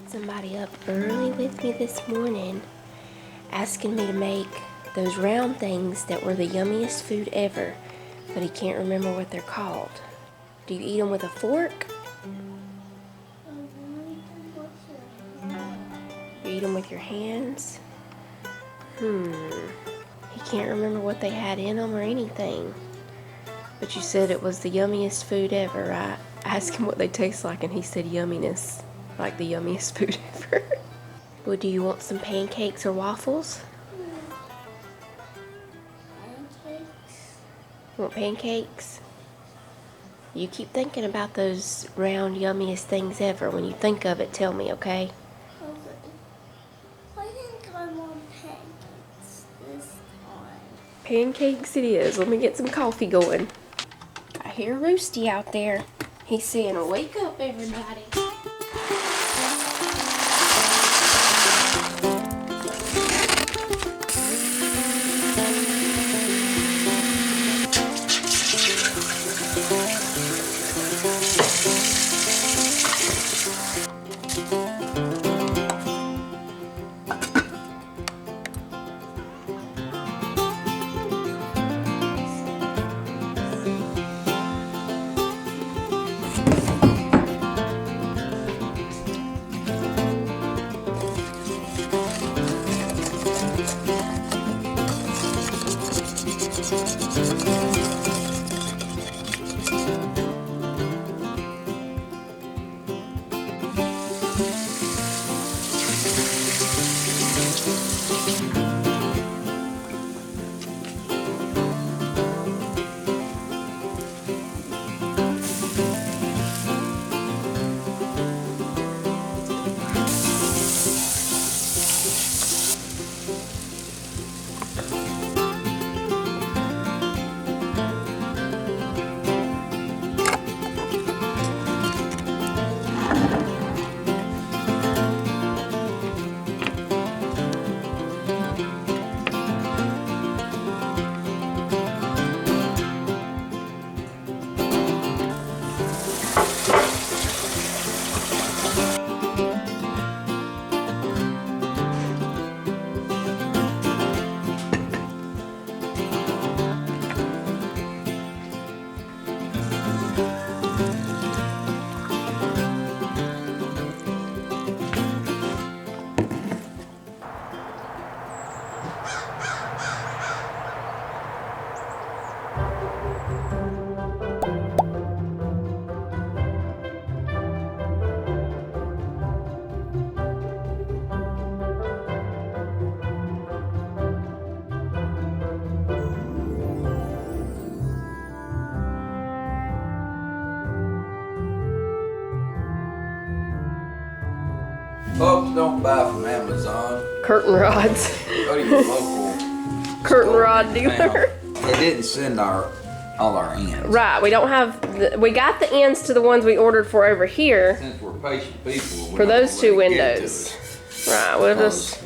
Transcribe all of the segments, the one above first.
Somebody up early with me this morning asking me to make those round things that were the yummiest food ever, but he can't remember what they're called. Do you eat them with a fork? You eat them with your hands? He can't remember what they had in them or anything. But you said it was the yummiest food ever, right? I asked him what they taste like and he said yumminess. Like the yummiest food ever. Well, do you want some pancakes or waffles? Pancakes. Want pancakes? You keep thinking about those round, yummiest things ever. When you think of it, tell me, okay? Okay. I think I want pancakes this time. Pancakes it is. Let me get some coffee going. I hear Roosty out there. He's saying, wake up, everybody. Folks, don't buy from Amazon. Curtain rods. Go to your local Curtain store rod in dealer. town. They didn't send all our ends. Right, we don't have, we got the ends to the ones we ordered for over here. Since we're patient people, For those two windows. Right, we'll just,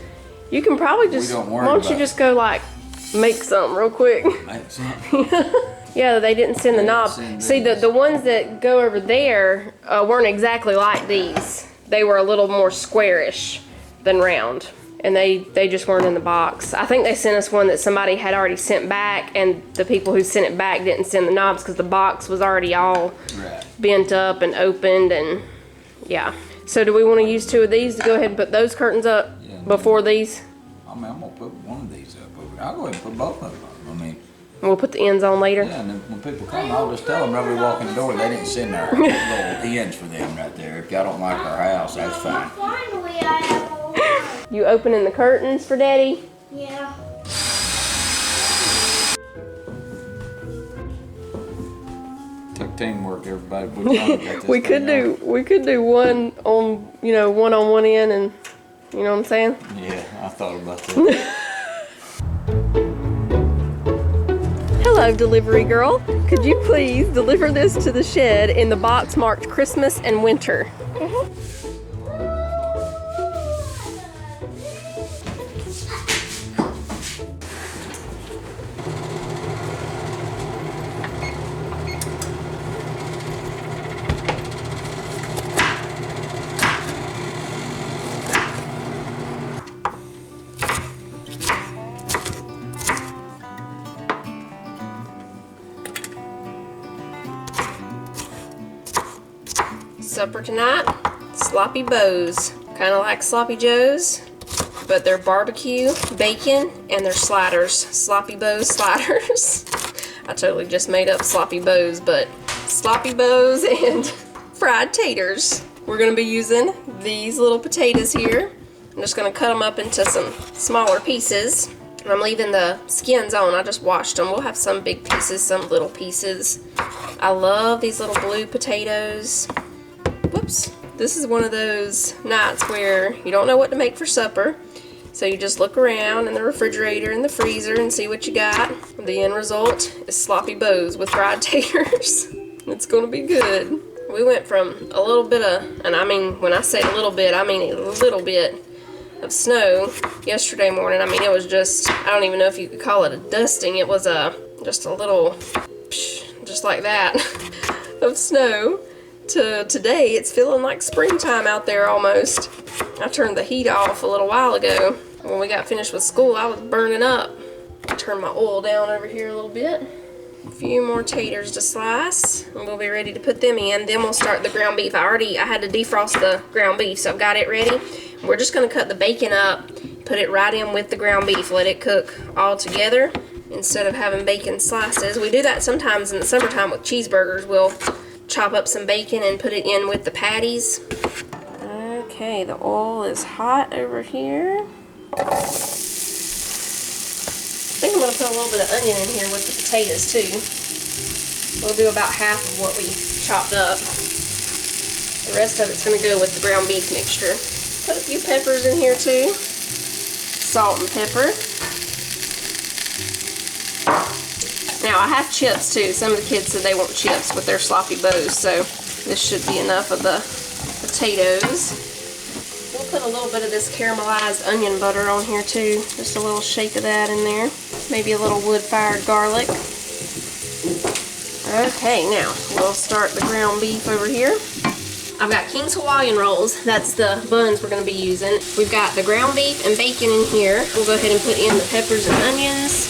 you can probably just, don't why worry don't you about just go like, make something real quick. Make something. Yeah, they didn't send the They didn't knob. send See, these. the ones that go over there weren't exactly like these. They were a little more squarish than round. And they just weren't in the box. I think they sent us one that somebody had already sent back, and the people who sent it back didn't send the knobs because the box was already all Right. bent up and opened, and yeah. So do we want to use two of these to go ahead and put those curtains up Yeah. before these? I mean, I'm gonna put one of these up over there. I'll go ahead and put both of them up. I mean, And we'll put the ends on later. yeah, and then when people come, I'll just tell them nobody walk in the door. They didn't send their little ends for them right there. If y'all don't like our house, that's fine. Finally, I have a lot. You opening the curtains for Daddy? Yeah. Took teamwork, everybody. We We could do one on one on one end, and you know what I'm saying? Yeah, I thought about that. Hello, delivery girl. Could you please deliver this to the shed in the box marked Christmas and winter? Supper tonight, sloppy bows. Kind of like sloppy joes, but they're barbecue, bacon, and they're sliders. Sloppy bows sliders. I totally just made up sloppy bows, but sloppy bows and fried taters. We're gonna be using these little potatoes here. I'm just gonna cut them up into some smaller pieces. And I'm leaving the skins on. I just washed them. We'll have some big pieces, some little pieces. I love these little blue potatoes. Whoops. This is one of those nights where you don't know what to make for supper. So you just look around in the refrigerator and the freezer and see what you got. The end result is sloppy bows with fried taters. It's gonna be good. We went from a little bit of, and I mean, when I say a little bit, I mean a little bit of snow yesterday morning. I mean, it was just, I don't even know if you could call it a dusting. It was just a little, just like that, of snow. To today, it's feeling like springtime out there almost. I turned the heat off a little while ago. When we got finished with school, I was burning up. I turned my oil down over here a little bit. A few more taters to slice, and we'll be ready to put them in. Then we'll start the ground beef. I had to defrost the ground beef, so I've got it ready. We're just gonna cut the bacon up, put it right in with the ground beef, let it cook all together instead of having bacon slices. We do that sometimes in the summertime with cheeseburgers. We'll chop up some bacon and put it in with the patties. Okay, the oil is hot over here. I think I'm going to put a little bit of onion in here with the potatoes too. We'll do about half of what we chopped up. The rest of it's going to go with the ground beef mixture. Put a few peppers in here too. Salt and pepper. Now I have chips too. Some of the kids said they want chips with their sloppy bows, so this should be enough of the potatoes. We'll put a little bit of this caramelized onion butter on here too. Just a little shake of that in there. Maybe a little wood-fired garlic. Okay, now we'll start the ground beef over here. I've got King's Hawaiian rolls. That's the buns we're going to be using. We've got the ground beef and bacon in here. We'll go ahead and put in the peppers and onions.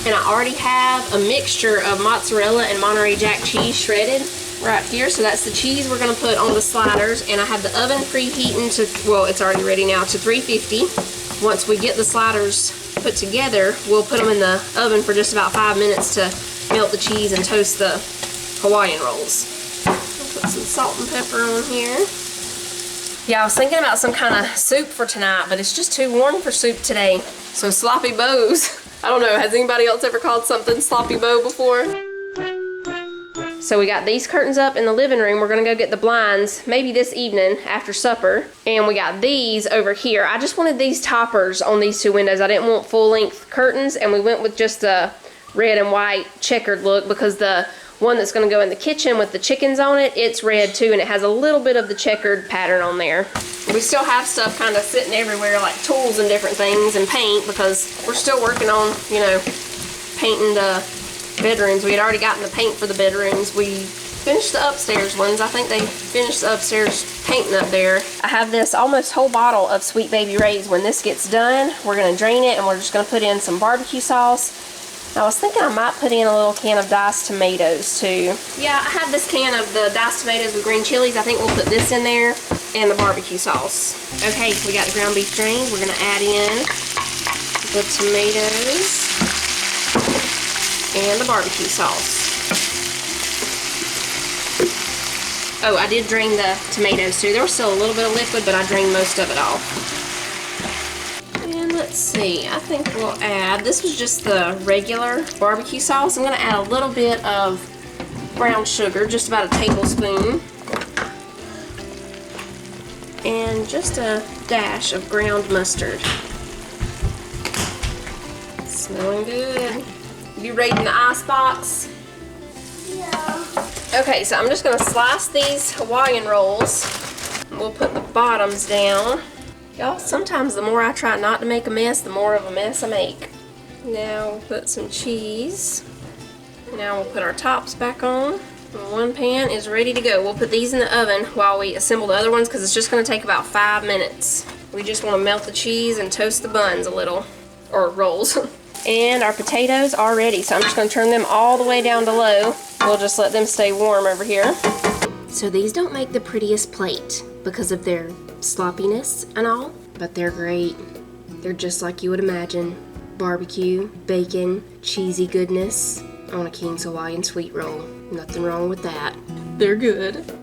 And I already have a mixture of mozzarella and Monterey Jack cheese shredded right here. So that's the cheese we're going to put on the sliders. And I have the oven preheating to, well, it's already ready now, to 350. Once we get the sliders put together, we'll put them in the oven for just about 5 minutes to melt the cheese and toast the Hawaiian rolls. I'll put some salt and pepper on here. Yeah, I was thinking about some kind of soup for tonight, but it's just too warm for soup today. So sloppy bows. I don't know, has anybody else ever called something sloppy bow before? So we got these curtains up in the living room. We're gonna go get the blinds maybe this evening after supper. And we got these over here. I just wanted these toppers on these two windows. I didn't want full length curtains, and we went with just a red and white checkered look because the one that's gonna go in the kitchen with the chickens on it, it's red too, and it has a little bit of the checkered pattern on there. We still have stuff kind of sitting everywhere, like tools and different things and paint, because we're still working on, you know, painting the bedrooms. We had already gotten the paint for the bedrooms. We finished the upstairs ones. I think they finished the upstairs painting up there. I have this almost whole bottle of Sweet Baby Ray's. When this gets done, we're going to drain it and we're just going to put in some barbecue sauce. I was thinking I might put in a little can of diced tomatoes too. Yeah, I have this can of the diced tomatoes with green chilies. I think we'll put this in there and the barbecue sauce. Okay, we got the ground beef drained. We're gonna add in the tomatoes and the barbecue sauce. Oh, I did drain the tomatoes too. There was still a little bit of liquid, but I drained most of it off. Let's see, I think we'll add, this was just the regular barbecue sauce. I'm going to add a little bit of brown sugar, just about a tablespoon. And just a dash of ground mustard. Smelling good. You raiding the icebox? Yeah. Okay, so I'm just going to slice these Hawaiian rolls. We'll put the bottoms down. Y'all, sometimes the more I try not to make a mess, the more of a mess I make. Now we'll put some cheese. Now we'll put our tops back on. And one pan is ready to go. We'll put these in the oven while we assemble the other ones because it's just going to take about 5 minutes. We just want to melt the cheese and toast the buns a little, or rolls. And our potatoes are ready, so I'm just going to turn them all the way down to low. We'll just let them stay warm over here. So these don't make the prettiest plate because of their sloppiness and all, but they're great. They're just like you would imagine. Barbecue, bacon, cheesy goodness on a King's Hawaiian sweet roll. Nothing wrong with that. They're good.